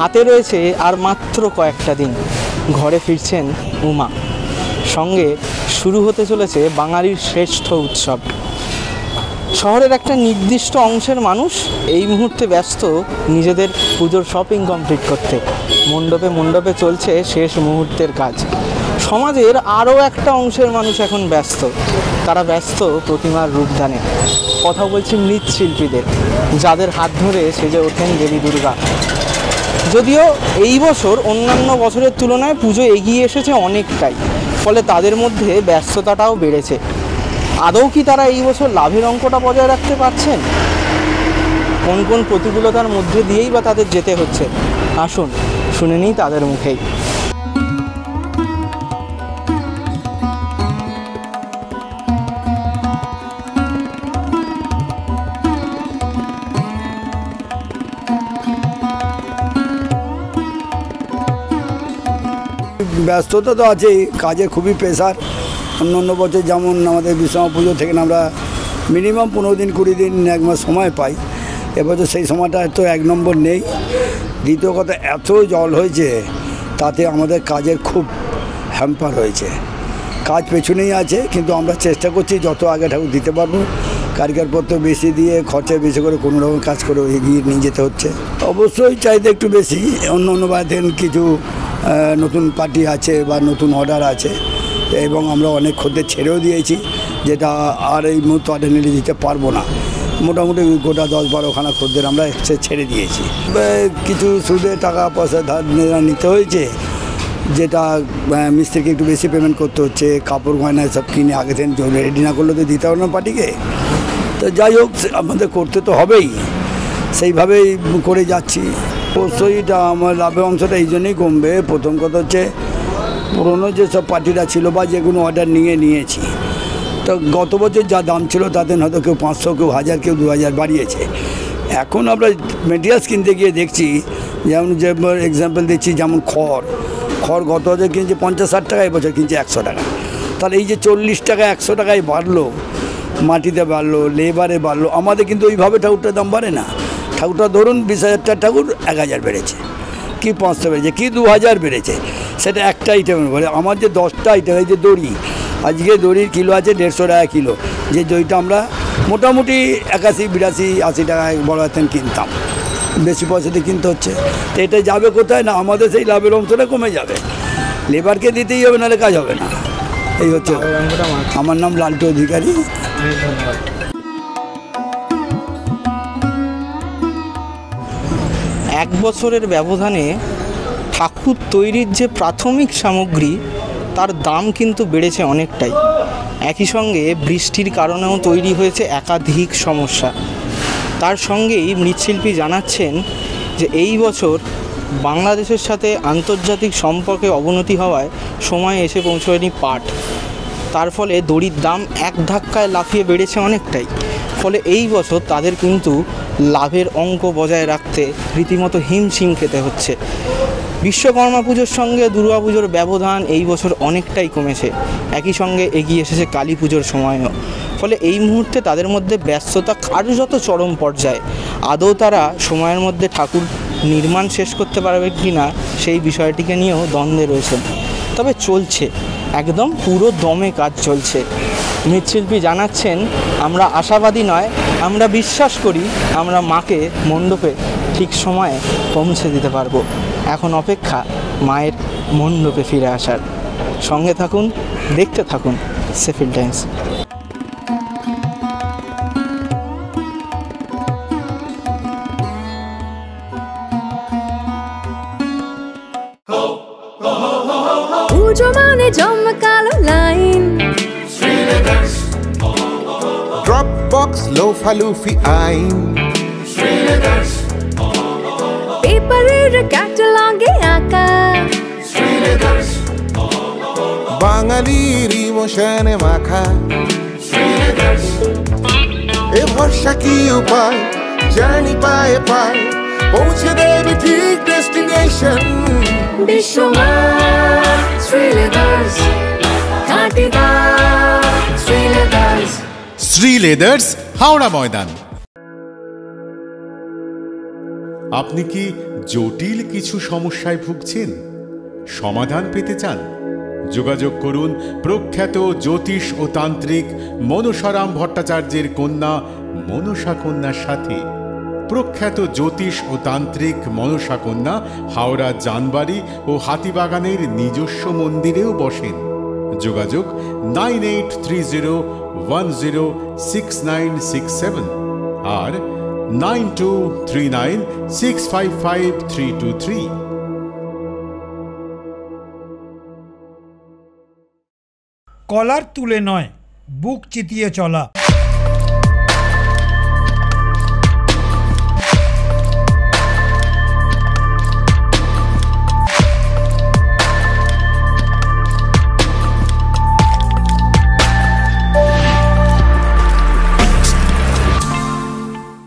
হাতে রয়েছে আর মাত্র কয়েকটা দিন, ঘরে ফিরছেন উমা। সঙ্গে শুরু হতে চলেছে বাঙালির শ্রেষ্ঠ উৎসব। শহরের একটা নির্দিষ্ট অংশের মানুষ এই মুহূর্তে ব্যস্ত নিজেদের পুজোর শপিং কমপ্লিট করতে। মণ্ডপে মণ্ডপে চলছে শেষ মুহূর্তের কাজ। সমাজের আরও একটা অংশের মানুষ এখন ব্যস্ত, তারা ব্যস্ত প্রতিমার রূপদানে। কথা বলছি মৃৎশিল্পীদের, যাদের হাত ধরে সেজে ওঠেন দেবী দুর্গা। যদিও এই বছর অন্যান্য বছরের তুলনায় পুজো এগিয়ে এসেছে অনেকটাই, ফলে তাদের মধ্যে ব্যস্ততাটাও বেড়েছে। আদৌ কি তারা এই বছর লাভের অঙ্কটা বজায় রাখতে পারছেন? কোন কোন প্রতিকূলতার মধ্যে দিয়েই বা তাদের যেতে হচ্ছে, আসুন শুনে নিই তাদের মুখেই। ব্যস্ততা তো আছেই, কাজে খুবই প্রেশার। অন্য বছর যেমন আমাদের বিশ্বকর্মা পুজো থেকে আমরা মিনিমাম 15 দিন 20 দিন 1 মাস সময় পাই, এবছর সেই সময়টা তো 1 নম্বর নেই। দ্বিতীয় কথা, এত জল হয়েছে তাতে আমাদের কাজের খুব হ্যাম্পার হয়েছে। কাজ পেছনেই আছে, কিন্তু আমরা চেষ্টা করছি যত আগে ঠাকুর দিতে পারবো। কারিগরপত্র বেশি দিয়ে খরচা বেশি করে কোনো রকম কাজ করে এগিয়ে নিয়ে যেতে হচ্ছে। অবশ্যই চাইতে একটু বেশি, অন্য বাড়িতে কিছু নতুন পার্টি আছে বা নতুন অর্ডার আছে, এবং আমরা অনেক খদ্দের ছেড়েও দিয়েছি, যেটা আর এই মুহূর্তে অর্ডার নিলে দিতে পারবো না। মোটামুটি গোটা 10-12খানা খদ্দের আমরা ছেড়ে দিয়েছি। কিছু সুদে টাকা পয়সা ধার নিতে হয়েছে, যেটা মিস্ত্রিকে একটু বেশি পেমেন্ট করতে হচ্ছে। কাপড় গয়না সব কিনে আগে থেকে রেডি না করলে তো দিতে হবে না পার্টিকে। তো যাই হোক, আমাদের করতে তো হবেই, সেইভাবেই করে যাচ্ছি। অবশ্যই এটা আমার লাভের অংশটা এই জন্যই কমবে। প্রথম কথা হচ্ছে, পুরনো যেসব পার্টিরা ছিল বা যেগুলো অর্ডার নিয়েছি, তো গত বছর যা দাম ছিল তাতে হয়তো কেউ 500, কেউ 1000, কেউ 2000 বাড়িয়েছে। এখন আমরা মেটেরিয়ালস কিনতে গিয়ে দেখছি, যেমন এক্সাম্পল দিচ্ছি, যেমন খড় গত বছর কিনছে 50-60 টাকা, এবছর কিনছে 100 টাকা। তাহলে এই যে 40 টাকা 100 টাকায় বাড়লো, মাটিতে বাড়লো, লেবারে বাড়লো। আমাদের কিন্তু ওইভাবে ঠাকুরটার দাম বাড়ে না। ঠাকুরটা ধরুন 20,000 ঠাকুর 1000 বেড়েছে, কি 500 বেড়েছে, কি 2000 বেড়েছে, সেটা একটা আইটেমের বলে। আমার যে 10টা আইটেম, এই যে দড়ি, আজকে দড়ির কিলো আছে 150 টাকা কিলো, যে দড়িটা আমরা মোটামুটি 81, 82, 80 টাকায় বড় হাতেন কিনতাম, বেশি পয়সাতে কিনতে হচ্ছে। তো এটা যাবে কোথায় না, আমাদের সেই লাভের অংশটা কমে যাবে। লেবারকে দিতেই হবে, নাহলে কাজ হবে না। এই হচ্ছে। আমার নাম লালটু অধিকারী। ধন্যবাদ। এক বছরের ব্যবধানে ঠাকুর তৈরির যে প্রাথমিক সামগ্রী, তার দাম কিন্তু বেড়েছে অনেকটাই। একই সঙ্গে বৃষ্টির কারণেও তৈরি হয়েছে একাধিক সমস্যা। তার সঙ্গেই মৃৎশিল্পী জানাচ্ছেন যে এই বছর বাংলাদেশের সাথে আন্তর্জাতিক সম্পর্কে অবনতি হওয়ায় সময় এসে পৌঁছয়নি পাট। তার ফলে দড়ির দাম এক ধাক্কায় লাফিয়ে বেড়েছে অনেকটাই। ফলে এই বছর তাদের কিন্তু লাভের অঙ্ক বজায় রাখতে রীতিমতো হিমশিম খেতে হচ্ছে। বিশ্বকর্মা পুজোর সঙ্গে দুর্গা পুজোর ব্যবধান এই বছর অনেকটাই কমেছে। একই সঙ্গে এগিয়ে এসেছে কালী পুজোর সময়ও। ফলে এই মুহূর্তে তাদের মধ্যে ব্যস্ততা কার্যত চরম পর্যায়ে। আদৌ তারা সময়ের মধ্যে ঠাকুর নির্মাণ শেষ করতে পারবে কি না, সেই বিষয়টিকে নিয়েও দ্বন্দ্বে রয়েছেন। তবে চলছে, একদম পুরো দমে কাজ চলছে। মৃৎশিল্পী জানাচ্ছেন, আমরা আশাবাদী নয়, আমরা বিশ্বাস করি আমরা মাকে মণ্ডপে ঠিক সময়ে পৌঁছে দিতে পারবো। এখন অপেক্ষা মায়ের মণ্ডপে ফিরে আসার। সঙ্গে থাকুন, দেখতে থাকুন সেফিল টাইমস। পুজো মানে জমকালো লাইন, Dropbox লোফালুফি আইন, পেপারের ক্যাটালগে আঁকা, বাঙালির ইমোশনে মাখা। এ ভরসা কি উপায়, জার্নি পায়ে পায় পৌঁছে দেবে ঠিক ডেস্টিনেশন। বিশ্বমা শ্রীলেদার্স, কাটিদার আপনি কি জটিল কিছু সমস্যায় ভুগছেন, সমাধান পেতে চান? যোগাযোগ করুন প্রখ্যাত জ্যোতিষ ও তান্ত্রিক মনসারাম ভট্টাচার্যের কন্যা মনসা কন্যার সাথে। প্রখ্যাত জ্যোতিষ ও তান্ত্রিক মনসা কন্যা হাওড়া জানবাড়ি ও হাতিবাগানের নিজস্ব মন্দিরেও বসেন। যোগাযোগ 9830106967 আর 9239655323। কলার তুলে নয়, বুক চিতিয়ে চলা।